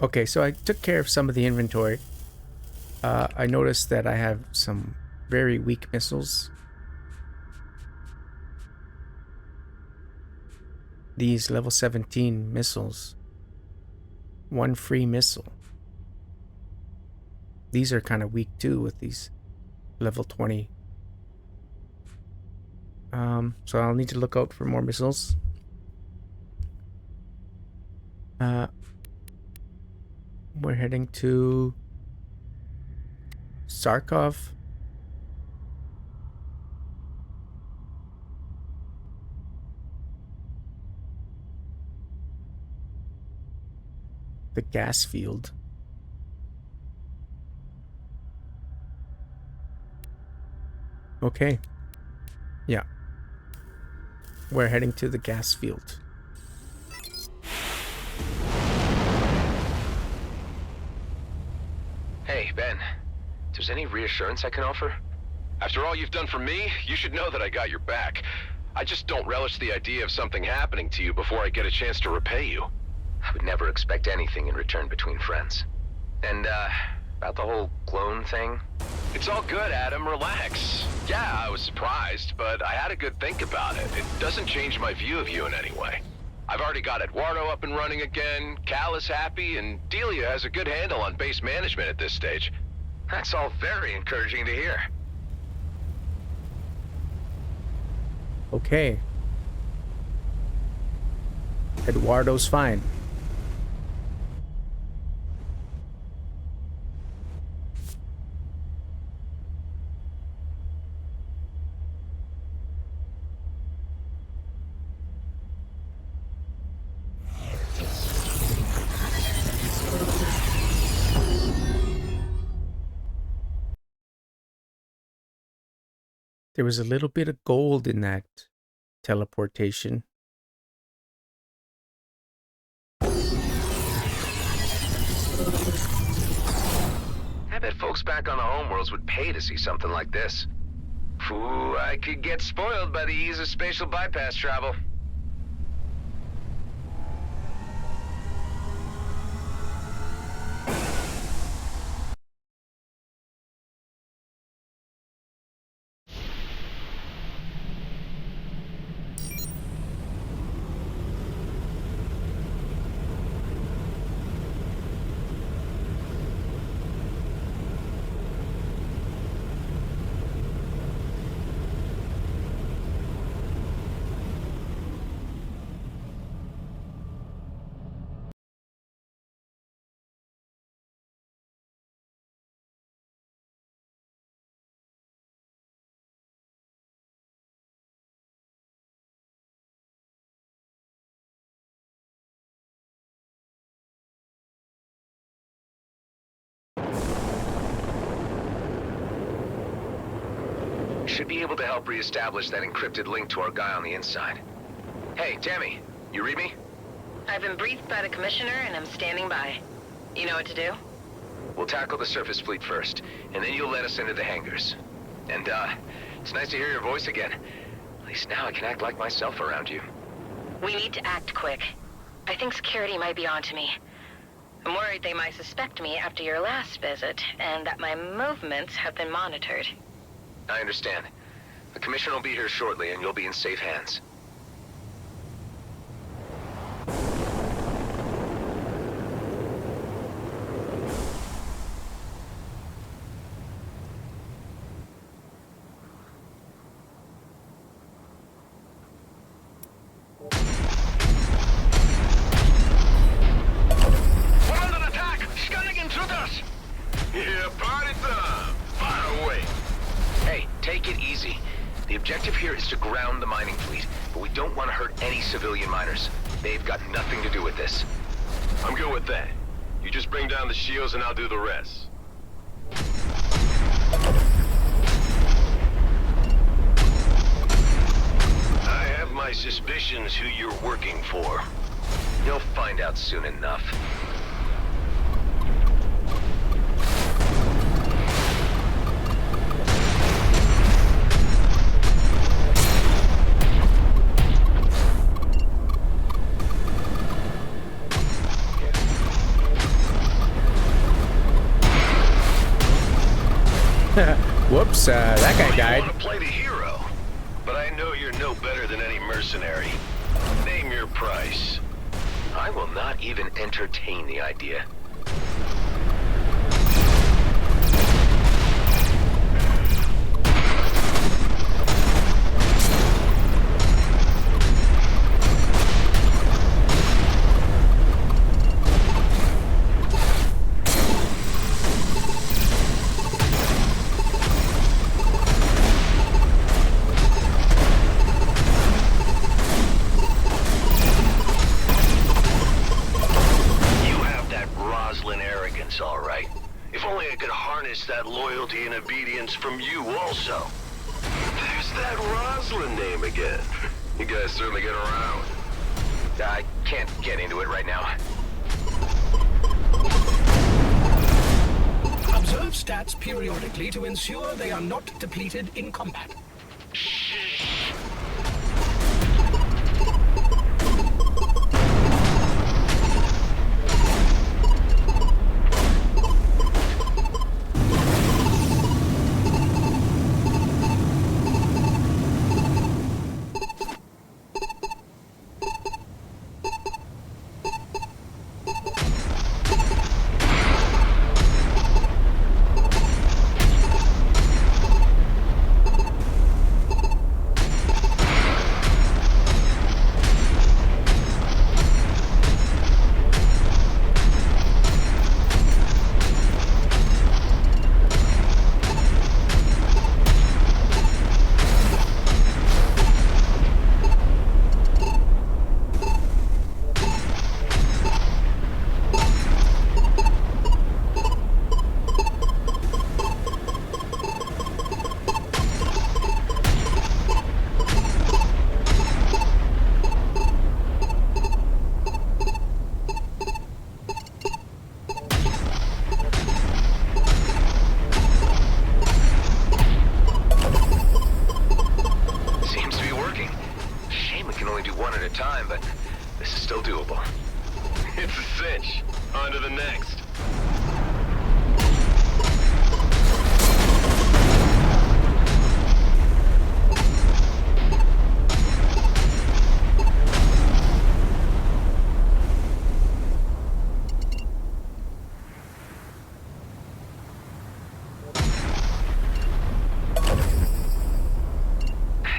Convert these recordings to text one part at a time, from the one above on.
Okay, so I took care of some of the inventory. I noticed that I have some very weak missiles. These level 17 missiles. One free missile. These are kind of weak too with these level 20. So I'll need to look out for more missiles. We're heading to Sarkov. The gas field. Okay. Yeah. We're heading to the gas field. Hey, Ben. If there's any reassurance I can offer? After all you've done for me, you should know that I got your back. I just don't relish the idea of something happening to you before I get a chance to repay you. I would never expect anything in return between friends. And, about the whole clone thing? It's all good, Adam. Relax. Yeah, I was surprised, but I had a good think about it. It doesn't change my view of you in any way. I've already got Eduardo up and running again, Cal is happy, and Delia has a good handle on base management at this stage. That's all very encouraging to hear. Okay. Eduardo's fine. There was a little bit of gold in that teleportation. I bet folks back on the homeworlds would pay to see something like this. Ooh, I could get spoiled by the ease of spatial bypass travel. Should be able to help reestablish that encrypted link to our guy on the inside. Hey, Tammy, you read me? I've been briefed by the Commissioner, and I'm standing by. You know what to do? We'll tackle the surface fleet first, and then you'll let us into the hangars. And, it's nice to hear your voice again. At least now I can act like myself around you. We need to act quick. I think security might be onto me. I'm worried they might suspect me after your last visit, and that my movements have been monitored. I understand. The Commissioner will be here shortly, and you'll be in safe hands. We're under attack! Scanning intruders! Yeah, party time! Fire away! Hey, take it easy. The objective here is to ground the mining fleet, but we don't want to hurt any civilian miners. They've got nothing to do with this. I'm good with that. You just bring down the shields and I'll do the rest. I have my suspicions who you're working for. You'll find out soon enough. Oops, that guy died. You want to play the hero, but I know you're no better than any mercenary. Name your price. I will not even entertain the idea. That loyalty and obedience from you also. There's that Roslyn name again. You guys certainly get around. I can't get into it right now. Observe stats periodically to ensure they are not depleted in combat.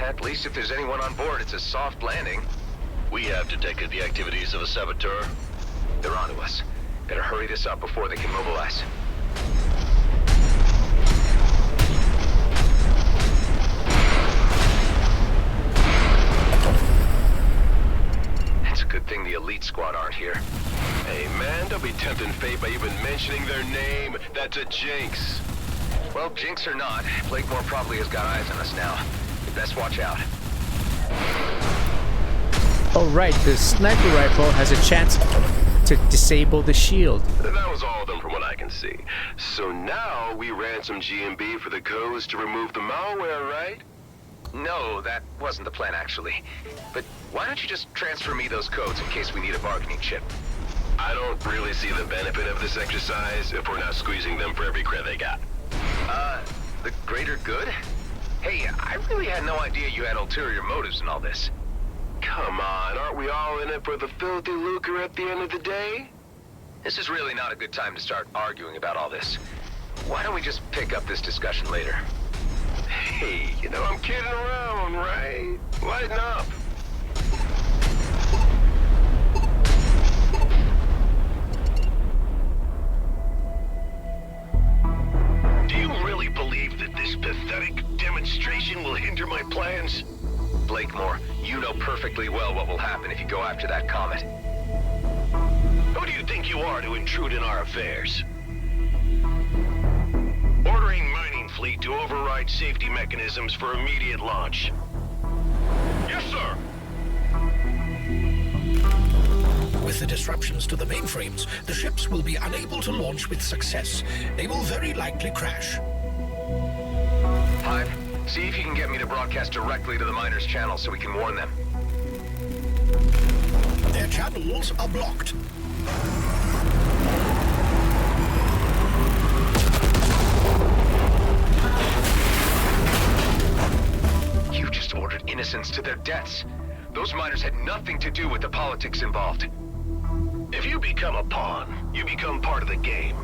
At least if there's anyone on board, it's a soft landing. We have detected the activities of a saboteur. They're onto us. Better hurry this up before they can mobilize. It's a good thing the elite squad aren't here. Hey man, don't be tempting fate by even mentioning their name. That's a jinx. Well, jinx or not, Blakemore probably has got eyes on us now. You best watch out. Oh right, the sniper rifle has a chance to disable the shield. That was all of them from what I can see. So now we ransom GMB for the codes to remove the malware, right? No, that wasn't the plan actually. But why don't you just transfer me those codes in case we need a bargaining chip? I don't really see the benefit of this exercise if we're not squeezing them for every credit they got. The greater good? Hey, I really had no idea you had ulterior motives in all this. Come on, aren't we all in it for the filthy lucre at the end of the day? This is really not a good time to start arguing about all this. Why don't we just pick up this discussion later? Hey, you know I'm kidding around, right? Lighten up. Do you really believe that this pathetic demonstration will hinder my plans? Blakemore, you know perfectly well what will happen if you go after that comet. Who do you think you are to intrude in our affairs? Ordering mining fleet to override safety mechanisms for immediate launch. Yes, sir! With the disruptions to the mainframes, the ships will be unable to launch with success. They will very likely crash. Hive, see if you can get me to broadcast directly to the miners' channel so we can warn them. Their channels are blocked. innocence to their deaths. Those miners had nothing to do with the politics involved. If you become a pawn, you become part of the game.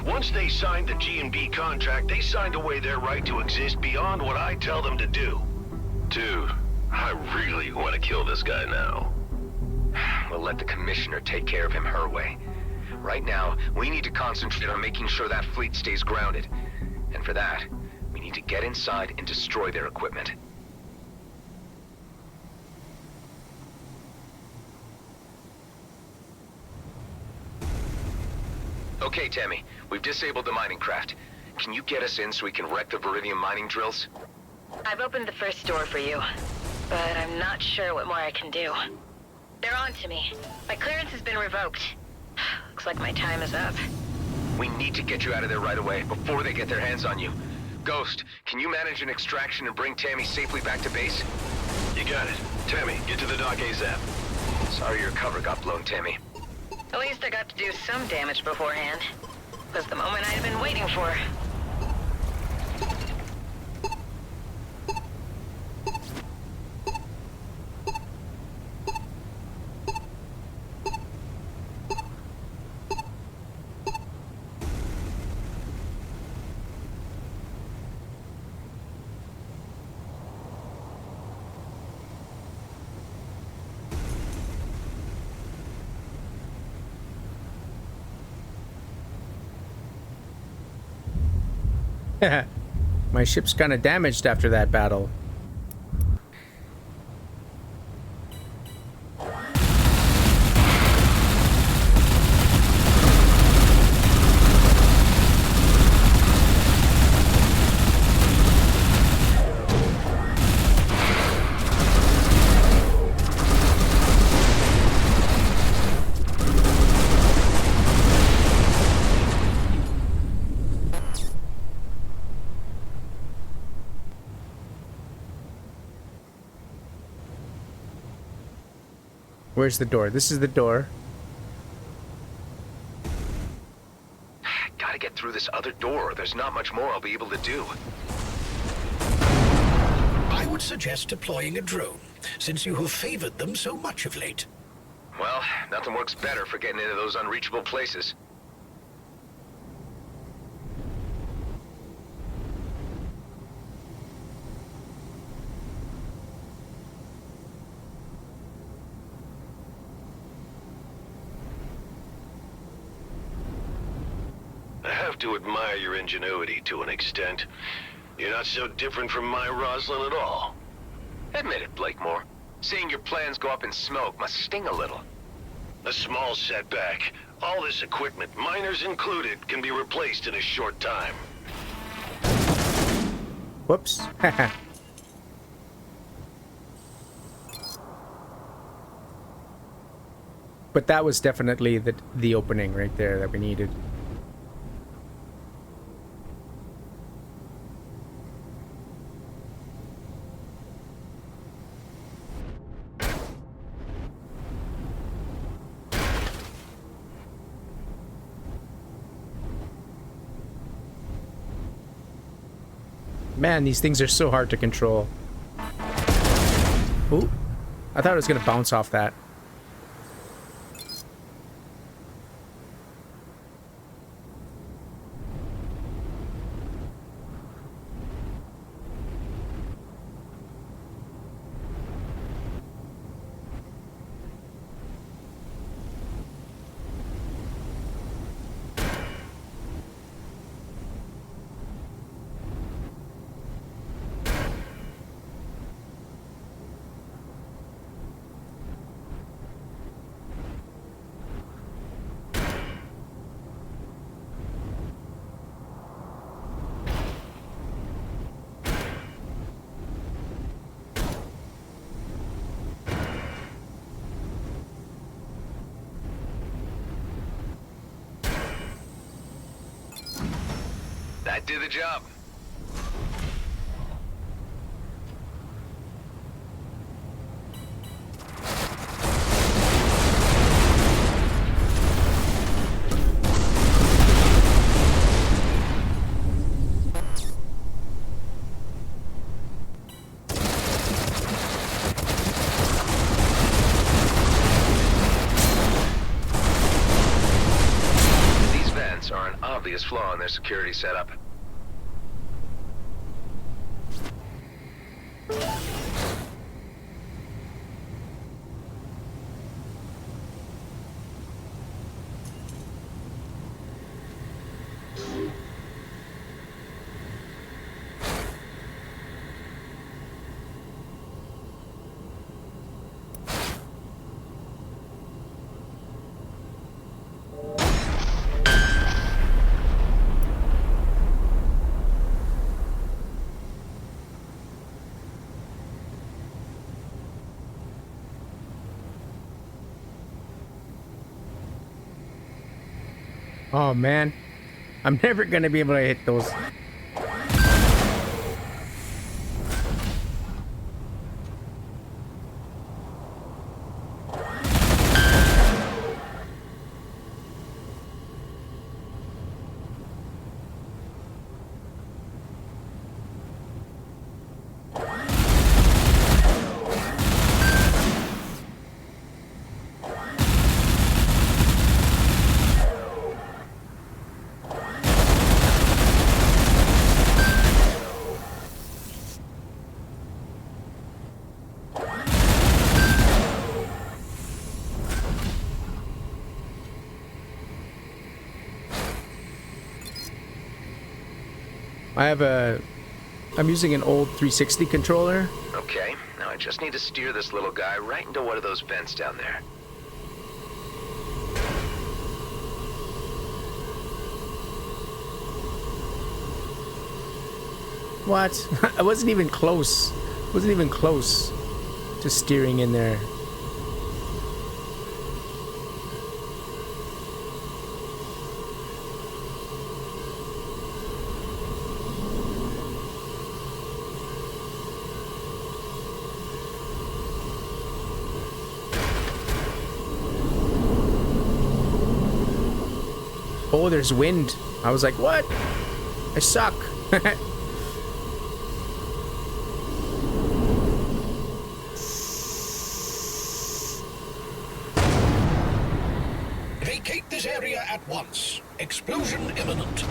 Once they signed the G&B contract, they signed away their right to exist beyond what I tell them to do. Dude, I really want to kill this guy now. We'll let the Commissioner take care of him her way. Right now, we need to concentrate on making sure that fleet stays grounded. And for that, we need to get inside and destroy their equipment. Okay, Tammy. We've disabled the mining craft. Can you get us in so we can wreck the Viridium mining drills? I've opened the first door for you, but I'm not sure what more I can do. They're on to me. My clearance has been revoked. Looks like my time is up. We need to get you out of there right away, before they get their hands on you. Ghost, can you manage an extraction and bring Tammy safely back to base? You got it. Tammy, get to the dock ASAP. Sorry your cover got blown, Tammy. At least I got to do some damage beforehand. It was the moment I had been waiting for. My ship's kind of damaged after that battle. Where's the door? This is the door. Gotta get through this other door. There's not much more I'll be able to do. I would suggest deploying a drone, since you have favored them so much of late. Well, nothing works better for getting into those unreachable places. I have to admire your ingenuity to an extent. You're not so different from my Rosalind at all. Admit it, Blakemore. Seeing your plans go up in smoke must sting a little. A small setback. All this equipment, miners included, can be replaced in a short time. Whoops. But that was definitely the opening right there that we needed. Man, these things are so hard to control. Ooh, I thought it was gonna bounce off that. That did the job. flaw in their security setup. Oh man, I'm never gonna be able to hit those. I'm using an old 360 controller. Okay, now I just need to steer this little guy right into one of those vents down there. What? I wasn't even close. Wasn't even close to steering in there. Oh, there's wind. I was like, what? I suck. Vacate this area at once. Explosion imminent.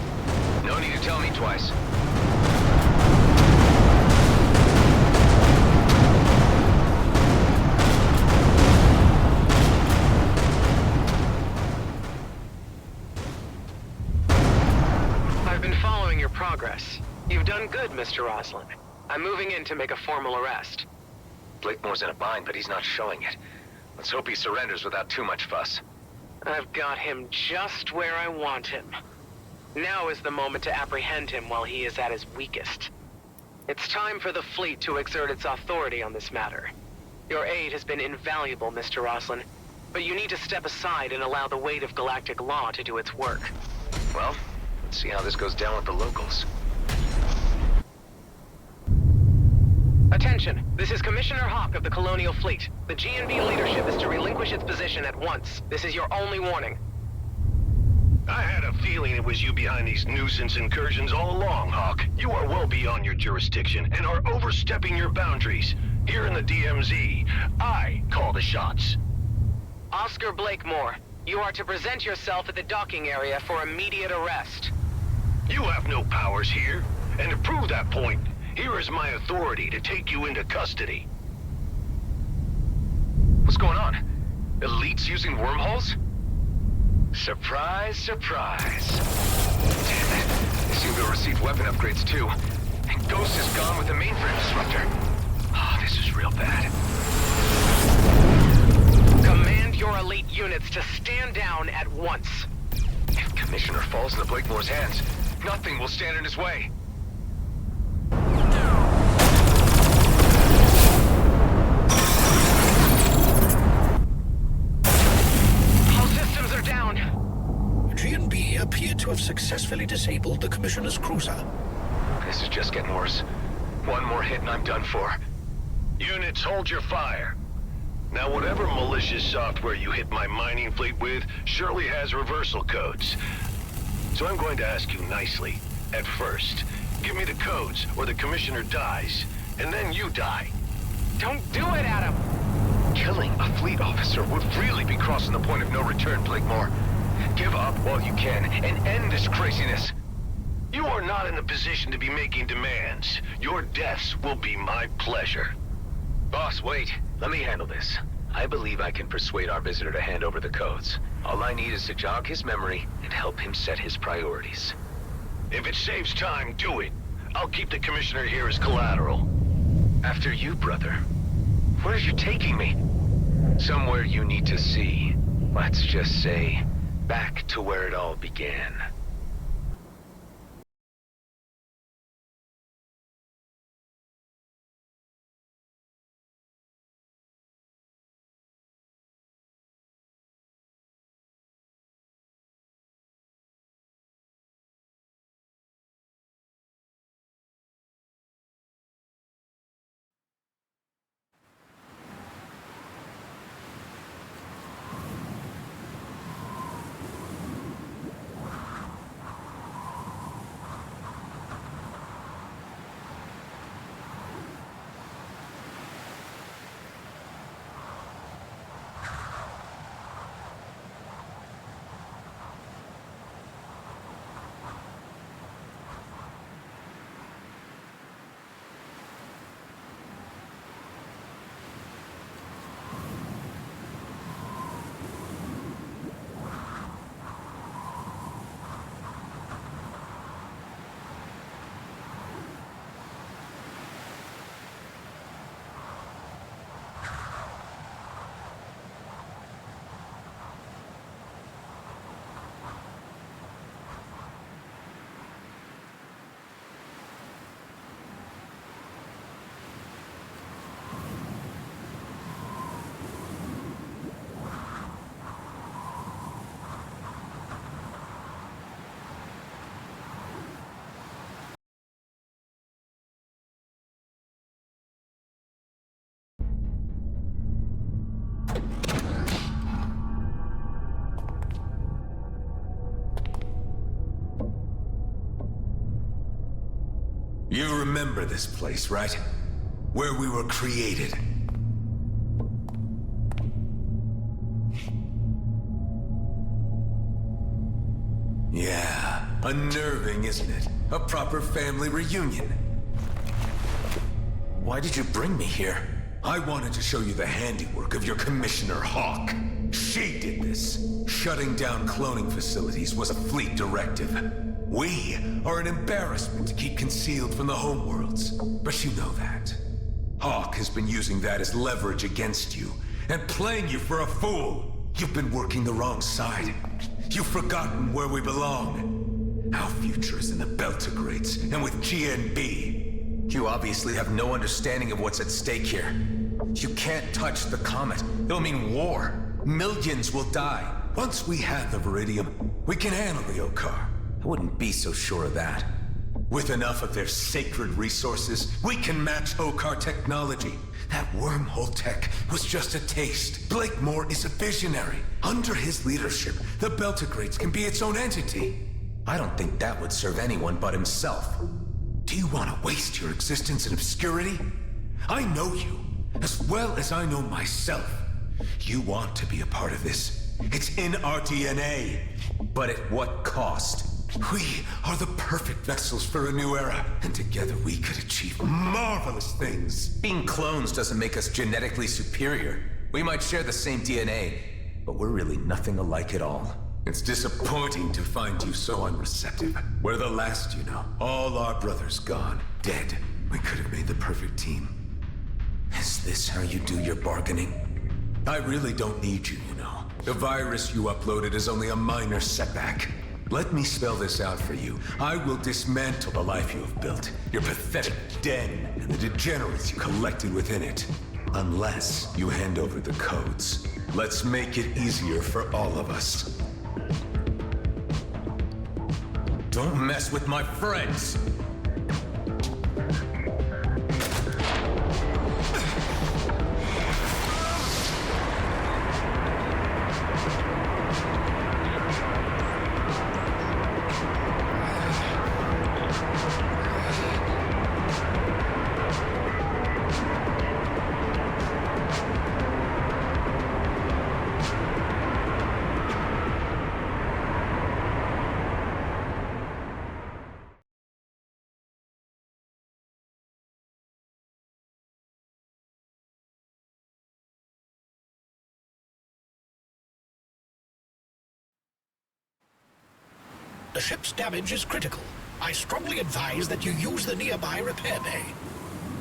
No need to tell me twice. I've been following your progress. You've done good, Mr. Roslin. I'm moving in to make a formal arrest. Blakemore's in a bind, but he's not showing it. Let's hope he surrenders without too much fuss. I've got him just where I want him. Now is the moment to apprehend him while he is at his weakest. It's time for the fleet to exert its authority on this matter. Your aid has been invaluable, Mr. Roslin, but you need to step aside and allow the weight of galactic law to do its work. Well, let's see how this goes down with the locals. Attention, this is Commissioner Hawk of the Colonial Fleet. The GNB leadership is to relinquish its position at once. This is your only warning. I had a feeling it was you behind these nuisance incursions all along, Hawk. You are well beyond your jurisdiction and are overstepping your boundaries. Here in the DMZ, I call the shots. Oscar Blakemore, you are to present yourself at the docking area for immediate arrest. You have no powers here, and to prove that point, here is my authority to take you into custody. What's going on? Elites using wormholes? Surprise, surprise. Damn it. They seem to have received weapon upgrades too. And Ghost is gone with the mainframe disruptor. Oh, this is real bad. Command your elite units to stand down at once. If Commissioner falls into Blakemore's hands, nothing will stand in his way. GNB appear to have successfully disabled the Commissioner's cruiser. This is just getting worse. One more hit and I'm done for. Units, hold your fire. Now, whatever malicious software you hit my mining fleet with surely has reversal codes. So I'm going to ask you nicely. At first, give me the codes or the Commissioner dies, and then you die. Don't do it, Adam! Killing a fleet officer would really be crossing the point of no return, Blakemore. Give up while you can and end this craziness. You are not in a position to be making demands. Your deaths will be my pleasure. Boss, wait. Let me handle this. I believe I can persuade our visitor to hand over the codes. All I need is to jog his memory and help him set his priorities. If it saves time, do it. I'll keep the commissioner here as collateral. After you, brother. Where are you taking me? Somewhere you need to see. Let's just say, back to where it all began. You remember this place, right? Where we were created. Yeah, unnerving, isn't it? A proper family reunion. Why did you bring me here? I wanted to show you the handiwork of your Commissioner Hawk. She did this. Shutting down cloning facilities was a fleet directive. We are an embarrassment to keep concealed from the homeworlds, but you know that. Hawk has been using that as leverage against you, and playing you for a fool. You've been working the wrong side. You've forgotten where we belong. Our future is in the Beltigrades, and with GNB. You obviously have no understanding of what's at stake here. You can't touch the comet. It'll mean war. Millions will die. Once we have the Viridium, we can handle the Okar. I wouldn't be so sure of that. With enough of their sacred resources, we can match Okar technology. That wormhole tech was just a taste. Blakemore is a visionary. Under his leadership, the Beltigrades can be its own entity. I don't think that would serve anyone but himself. Do you want to waste your existence in obscurity? I know you, as well as I know myself. You want to be a part of this. It's in our DNA. But at what cost? We are the perfect vessels for a new era, and together we could achieve marvelous things. Being clones doesn't make us genetically superior. We might share the same DNA, but we're really nothing alike at all. It's disappointing to find you so unreceptive. We're the last, you know. All our brothers gone, dead. We could have made the perfect team. Is this how you do your bargaining? I really don't need you, you know. The virus you uploaded is only a minor setback. Let me spell this out for you. I will dismantle the life you have built, your pathetic den, and the degenerates you collected within it. Unless you hand over the codes. Let's make it easier for all of us. Don't mess with my friends! The ship's damage is critical. I strongly advise that you use the nearby repair bay.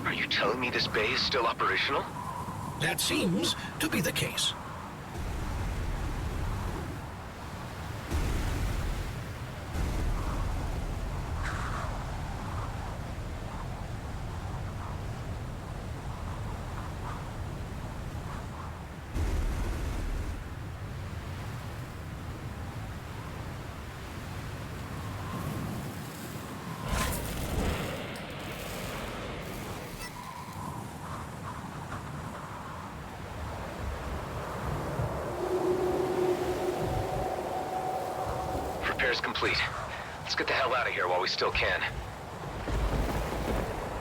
Are you telling me this bay is still operational? That seems to be the case. Repairs complete. Let's get the hell out of here while we still can.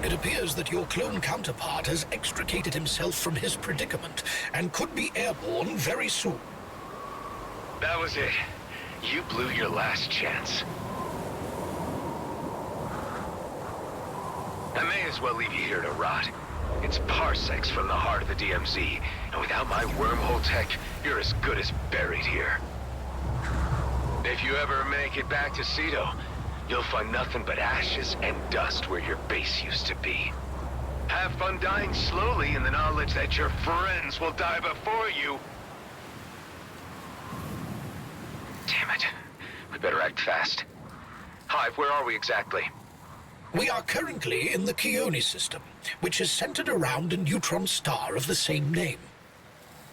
It appears that your clone counterpart has extricated himself from his predicament and could be airborne very soon. That was it. You blew your last chance. I may as well leave you here to rot. It's parsecs from the heart of the DMZ, and without my wormhole tech, you're as good as buried here. If you ever make it back to Cedo, you'll find nothing but ashes and dust where your base used to be. Have fun dying slowly in the knowledge that your friends will die before you. Damn it. We better act fast. Hive, where are we exactly? We are currently in the Keone system, which is centered around a neutron star of the same name.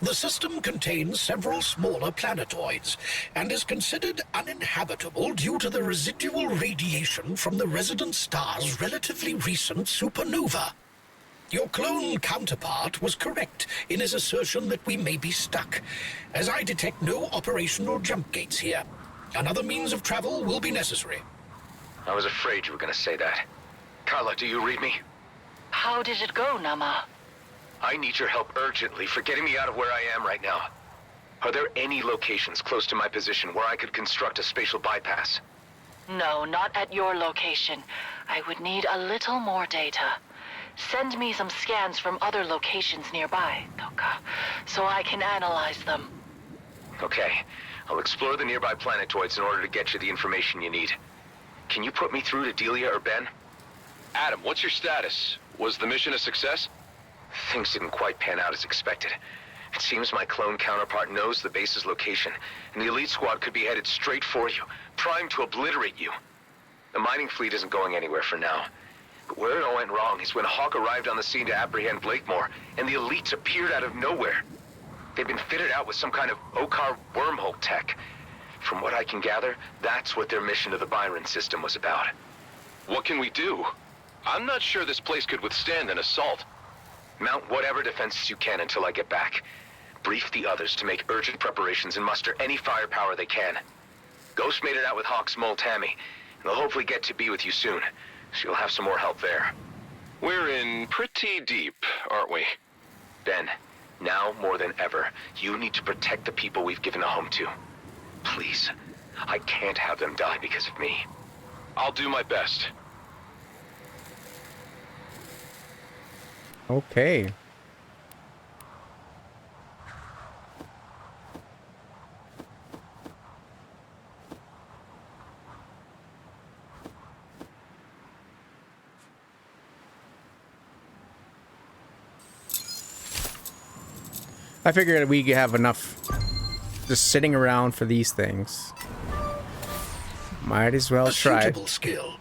The system contains several smaller planetoids and is considered uninhabitable due to the residual radiation from the resident star's relatively recent supernova. Your clone counterpart was correct in his assertion that we may be stuck, as I detect no operational jump gates here. Another means of travel will be necessary. I was afraid you were gonna say that. Carla, do you read me? How did it go, Nama? I need your help urgently for getting me out of where I am right now. Are there any locations close to my position where I could construct a spatial bypass? No, not at your location. I would need a little more data. Send me some scans from other locations nearby, Toka, so I can analyze them. Okay. I'll explore the nearby planetoids in order to get you the information you need. Can you put me through to Delia or Ben? Adam, what's your status? Was the mission a success? Things didn't quite pan out as expected. It seems my clone counterpart knows the base's location, and the elite squad could be headed straight for you, primed to obliterate you. The mining fleet isn't going anywhere for now. But where it all went wrong is when Hawk arrived on the scene to apprehend Blakemore, and the elites appeared out of nowhere. They've been fitted out with some kind of Okar wormhole tech. From what I can gather, that's what their mission to the Byron system was about. What can we do? I'm not sure this place could withstand an assault. Mount whatever defenses you can until I get back. Brief the others to make urgent preparations and muster any firepower they can. Ghost made it out with Hawk's mole Tammy, and they'll hopefully get to be with you soon, so you'll have some more help there. We're in pretty deep, aren't we? Ben, now more than ever, you need to protect the people we've given a home to. Please, I can't have them die because of me. I'll do my best. Okay. I figured we have enough just sitting around for these things. Might as well try. Suitable skill.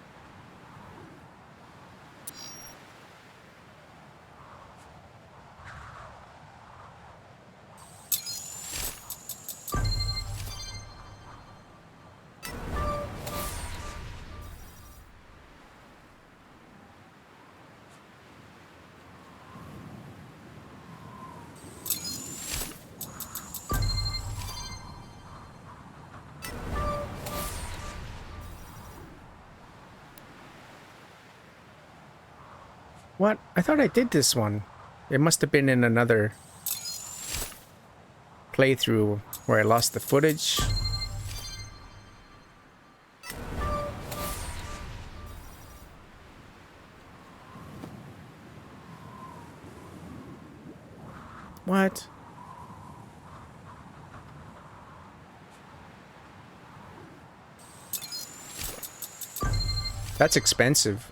What? I thought I did this one. It must have been in another playthrough where I lost the footage. What? That's expensive.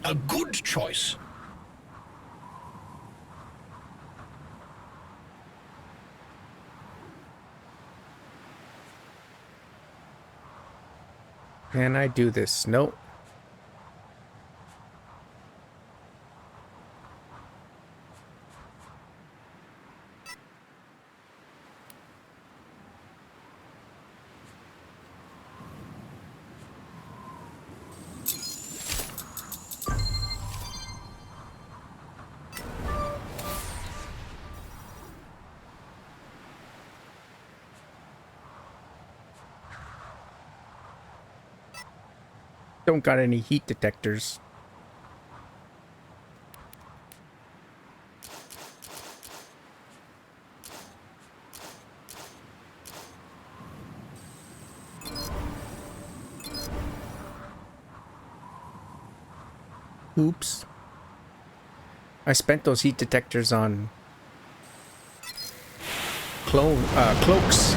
A good choice. Can I do this? Nope. Don't got any heat detectors. Oops. I spent those heat detectors on cloaks.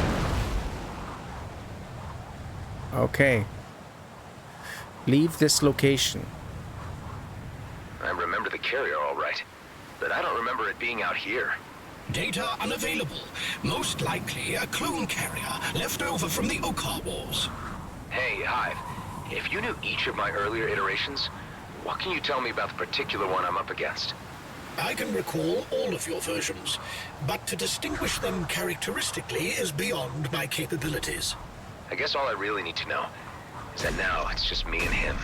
Okay. Leave this location. I remember the carrier all right, but I don't remember it being out here. Data unavailable. Most likely a clone carrier left over from the Okar Wars. Hey, Hive, if you knew each of my earlier iterations, what can you tell me about the particular one I'm up against? I can recall all of your versions, but to distinguish them characteristically is beyond my capabilities. I guess all I really need to know is that now it's just me and him.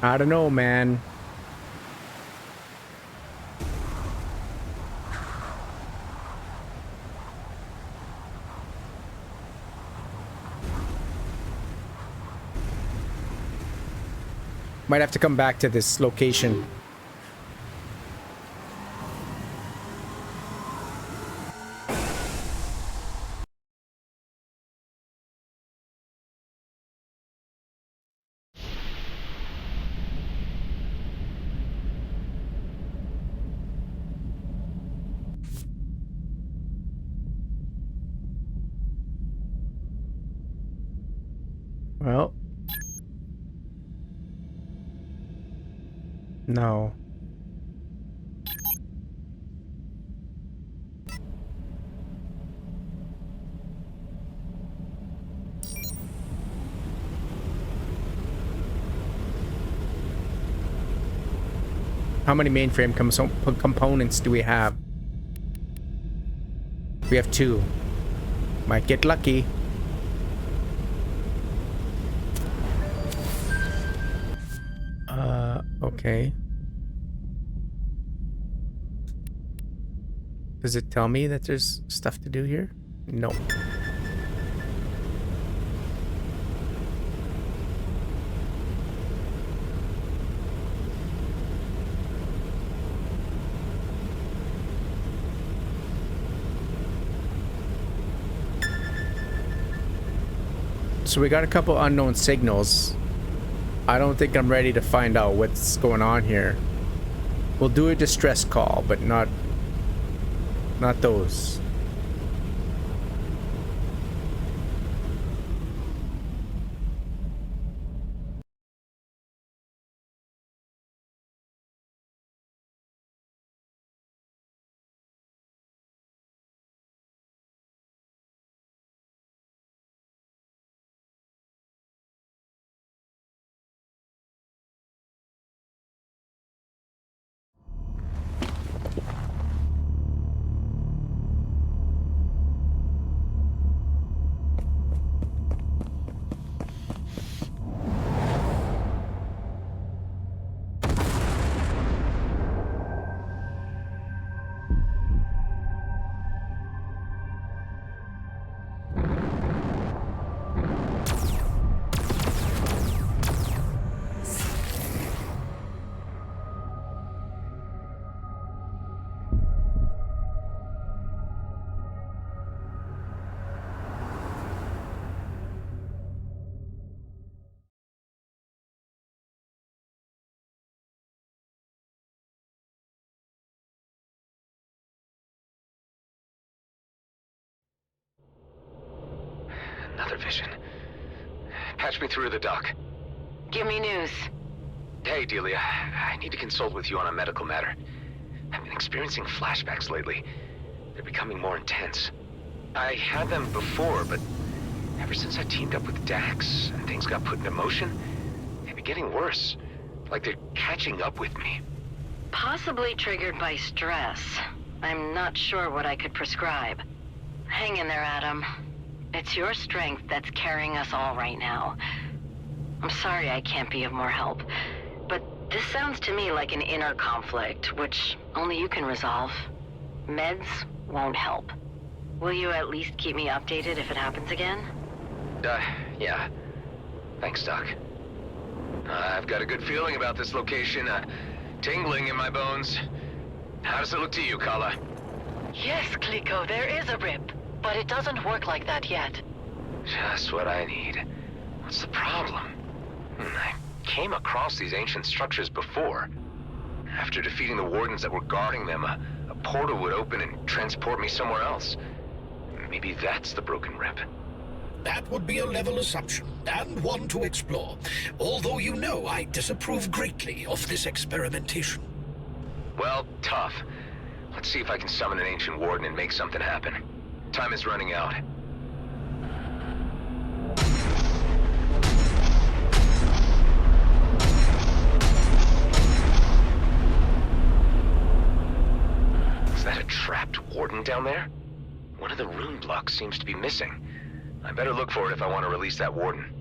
I don't know, man. Might have to come back to this location. Well. No. How many mainframe components do we have? We have 2. Might get lucky. Okay. Does it tell me that there's stuff to do here? No. So we got a couple unknown signals. I don't think I'm ready to find out what's going on here. We'll do a distress call, but not those. Another vision. Patch me through to the doc. Give me news. Hey, Delia. I need to consult with you on a medical matter. I've been experiencing flashbacks lately. They're becoming more intense. I had them before, but ever since I teamed up with Dax and things got put into motion, they've been getting worse. Like they're catching up with me. Possibly triggered by stress. I'm not sure what I could prescribe. Hang in there, Adam. It's your strength that's carrying us all right now. I'm sorry I can't be of more help, but this sounds to me like an inner conflict, which only you can resolve. Meds won't help. Will you at least keep me updated if it happens again? Yeah. Thanks, Doc. I've got a good feeling about this location, tingling in my bones. How does it look to you, Kala? Yes, Kliko, there is a rip, but it doesn't work like that yet. Just what I need. What's the problem? I came across these ancient structures before. After defeating the wardens that were guarding them, a portal would open and transport me somewhere else. Maybe that's the broken rip. That would be a level assumption, and one to explore. Although you know I disapprove greatly of this experimentation. Well, tough. Let's see if I can summon an ancient warden and make something happen. Time is running out. Is that a trapped warden down there? One of the rune blocks seems to be missing. I better look for it if I want to release that warden.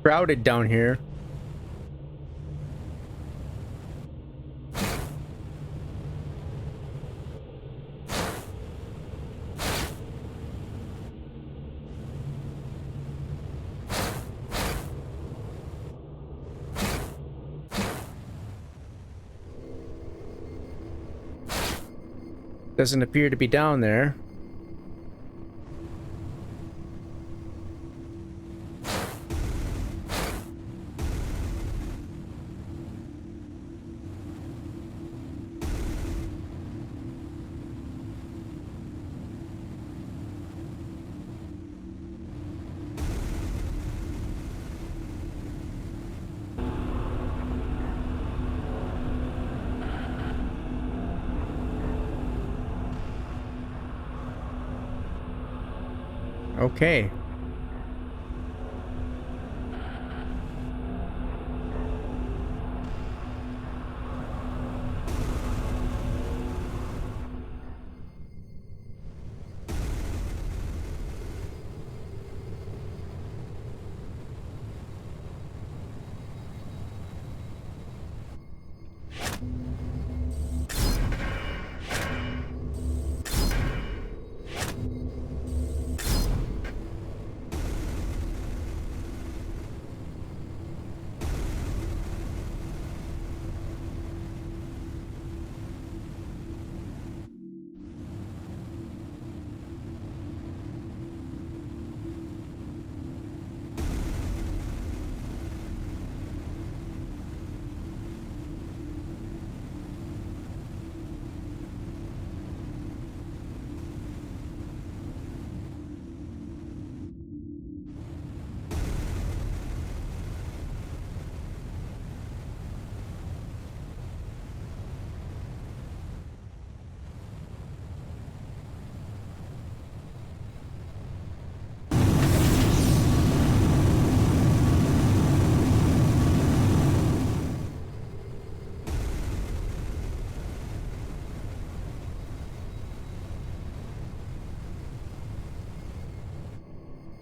crowded down here. Doesn't appear to be down there. Okay.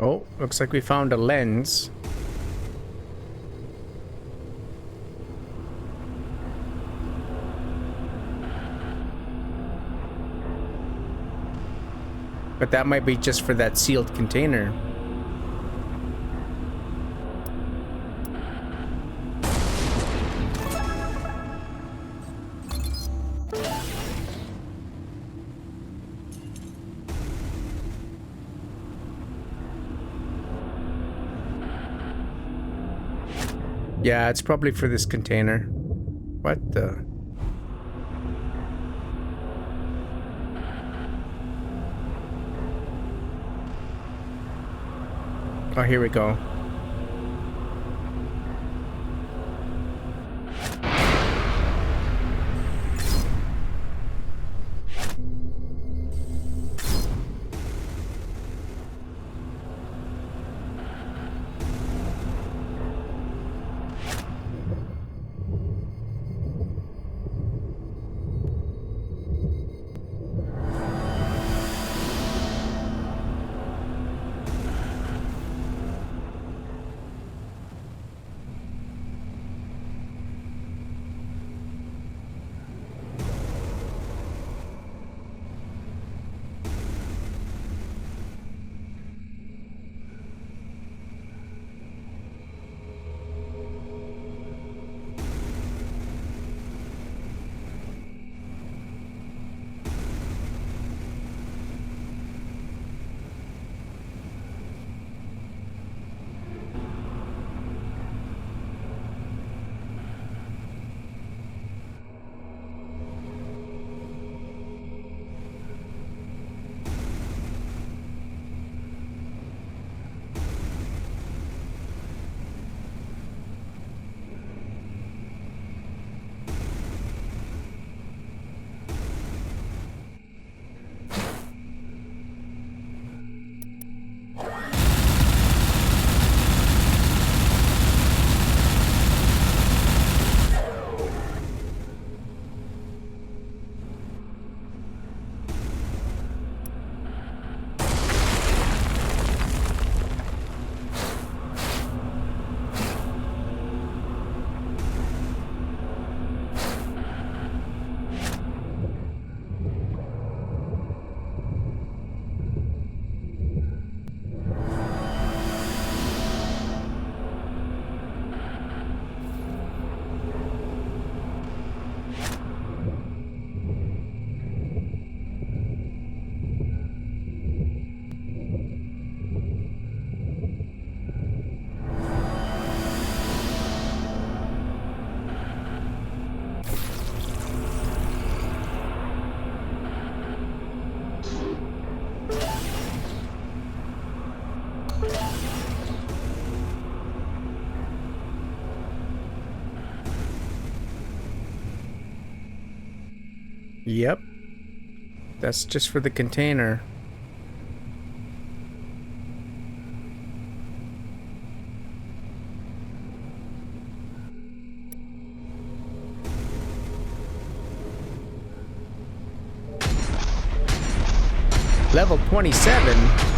Oh, looks like we found a lens. But that might be just for that sealed container. Yeah, it's probably for this container. What the? Oh, here we go. Yep. That's just for the container. Level 27.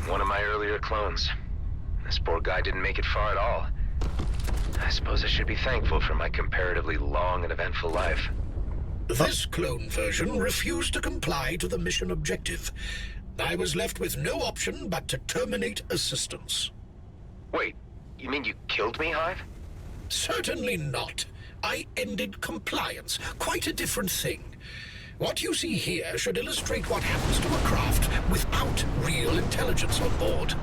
One of my earlier clones. This poor guy didn't make it far at all. I suppose I should be thankful for my comparatively long and eventful life. This clone version refused to comply to the mission objective. I was left with no option but to terminate assistance. Wait, you mean you killed me, Hive? Certainly not. I ended compliance. Quite a different thing. What you see here should illustrate what happens to a craft without real intelligence on board.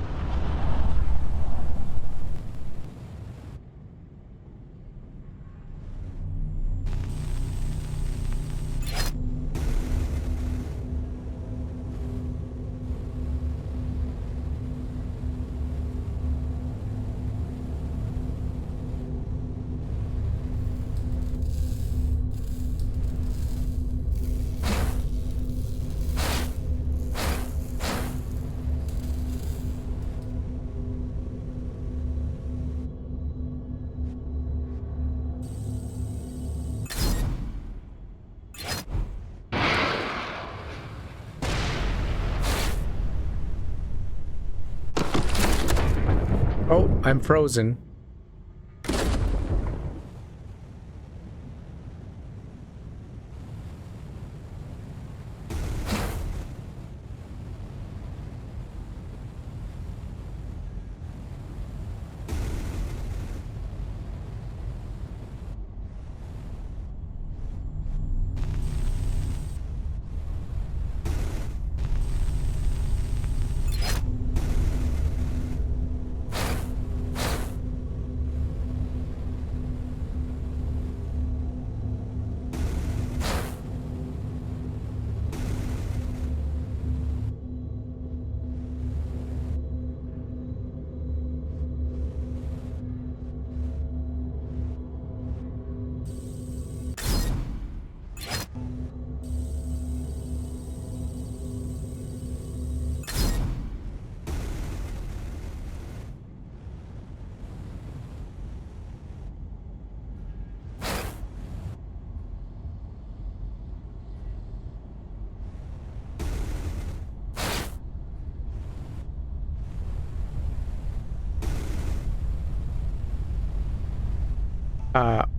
Oh, I'm frozen.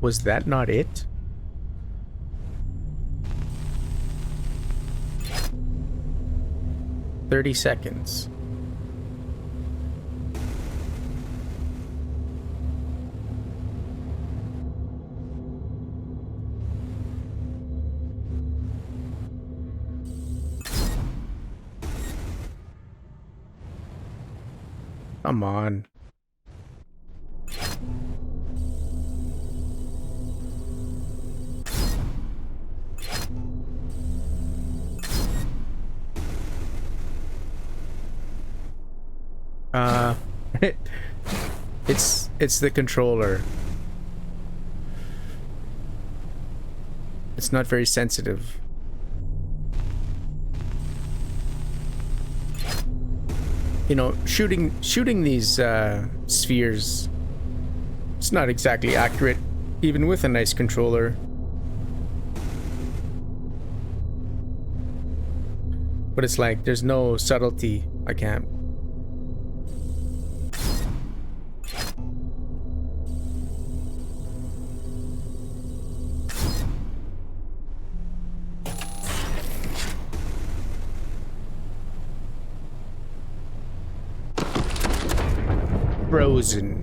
Was that not it? "30 seconds. Come on. It's the controller. It's not very sensitive. You know, shooting these spheres, it's not exactly accurate, even with a nice controller. But it's like, there's no subtlety. I can't. Frozen.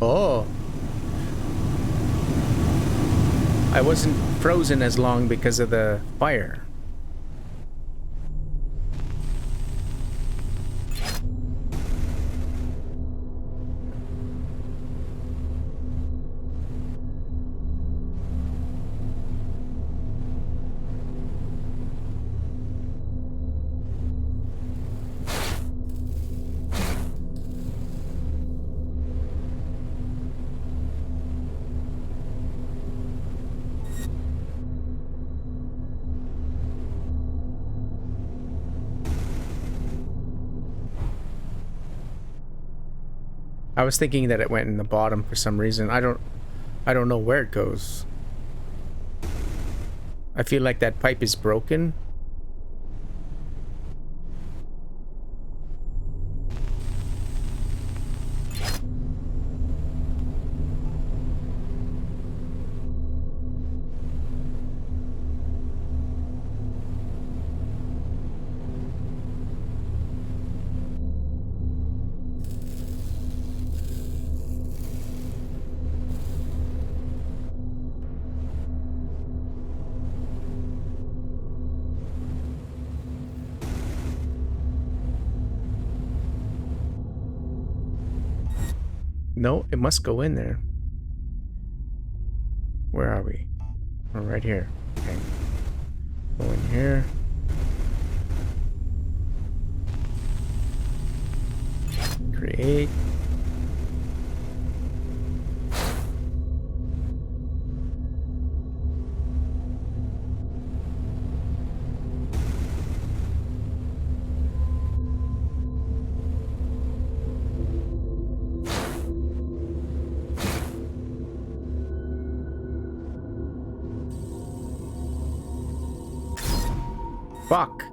Oh. I wasn't frozen as long because of the fire. I was thinking that it went in the bottom for some reason. I don't know where it goes. I feel like that pipe is broken. No, it must go in there. Where are we? Oh, right here. Okay. Go in here. Create. Fuck.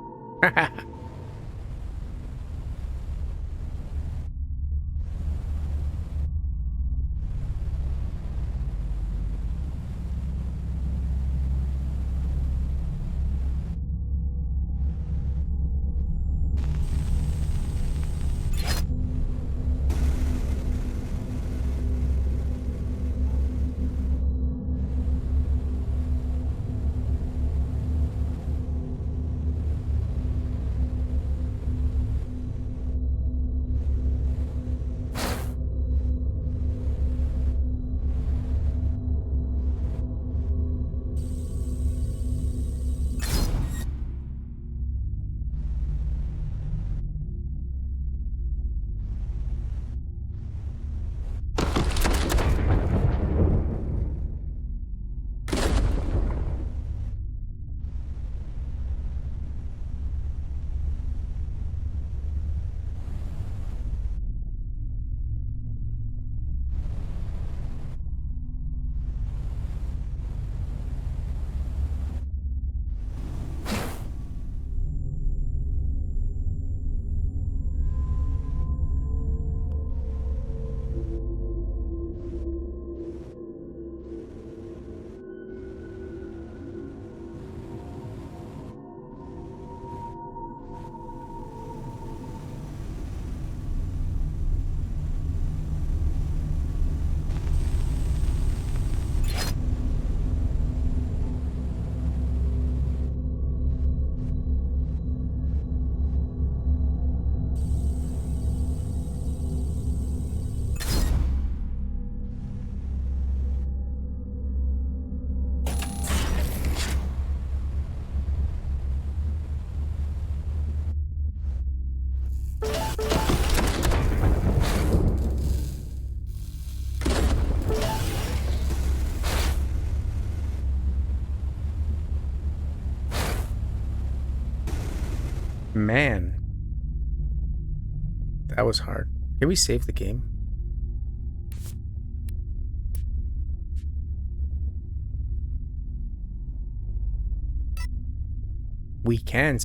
Man. That was hard. Can we save the game? We can.